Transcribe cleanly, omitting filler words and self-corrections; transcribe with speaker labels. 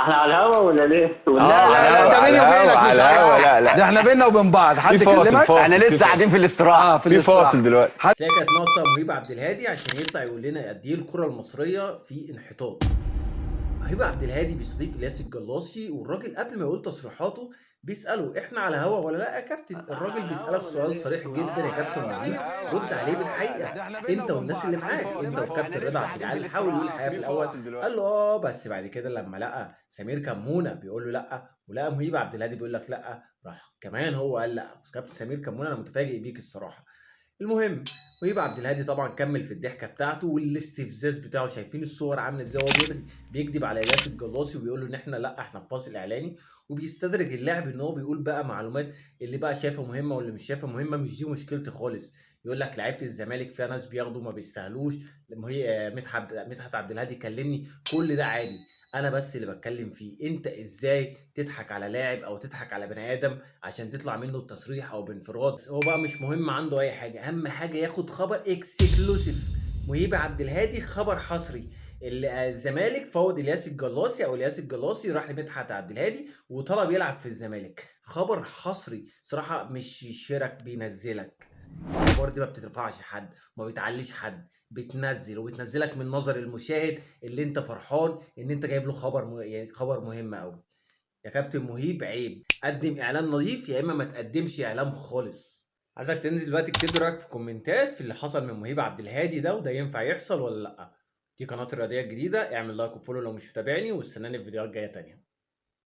Speaker 1: احنا على الهوا ولا ليه؟
Speaker 2: لا لا ده بيني وبينك مش على
Speaker 3: لا لا
Speaker 2: ده احنا بيننا وبين بعض. حد
Speaker 3: في فاصل،
Speaker 2: يكلمك؟
Speaker 3: فاصل.
Speaker 4: احنا لسه قاعدين في الاستراحه.
Speaker 3: في فاصل دلوقتي.
Speaker 5: تلاقي كانت ناقصه مهيب عبد الهادي عشان يطلع يقول لنا قد ايه الكره المصريه في انحطاط. مهيب عبد الهادي بيستضيف الياس الجلاصي، والراجل قبل ما يقول تصريحاته بيساله احنا على هوا ولا لا يا كابتن؟ الراجل بيسالك سؤال صريح جدا يا كابتن مهيب، رد عليه بالحقيقه. انت والناس اللي معاك، انت والكابتن رضا عبد العال. حاول يقول الحقيقه في الاول، قال له بس بعد كده لما لقى سمير كمونه بيقول له لا، ولقى مهيب عبد الهادي بيقول لك لا، راح كمان هو قال لا. بس كابتن سمير كمونه انا متفاجئ بيك الصراحه. المهم مهيب عبد الهادي طبعا كمل في الضحكه بتاعته والاستفزاز بتاعه. شايفين الصور عامله ازاي؟ هو بيكذب على الياس الجلاصي وبيقول له ان احنا لا، احنا في فاصل اعلاني، وبيستدرج اللعب ان هو بيقول بقى معلومات اللي بقى شايفها مهمه واللي مش شايفها مهمه. مش دي مشكلتي خالص. يقول لك لعيبه الزمالك فيها ناس بياخدوا ما بيستاهلوش. لما هي مدحت عبد الهادي كلمني، كل ده عادي. انا بس اللي بتكلم فيه انت ازاي تضحك على لاعب او تضحك على بني ادم عشان تطلع منه التصريح او بانفراد. هو بقى مش مهم عنده اي حاجه، اهم حاجه ياخد خبر اكسكلوسيف. مهيب عبد الهادي خبر حصري، الزمالك فوض الياس الجلاصي، او الياس الجلاصي راح لمدحت عبد الهادي وطلب يلعب في الزمالك. خبر حصري صراحه، مش يشيرك بينزلك. الاخبار دي ما بترفعش حد وما بتعليش حد، بتنزل وبتنزلك من نظر المشاهد اللي انت فرحان ان انت جايب له يعني خبر مهم قوي. يا كابتن مهيب عيب، قدم اعلان نظيف يا اما ما تقدمش اعلان خالص. عايزك تنزل دلوقتي تكتب رايك في الكومنتات في اللي حصل من مهيب عبد الهادي ده، وده ينفع يحصل ولا لا. دي قناه الرياضيه الجديده، اعمل لايك وفولو لو مش متابعني، واستناني في فيديوهات جايه تانيه.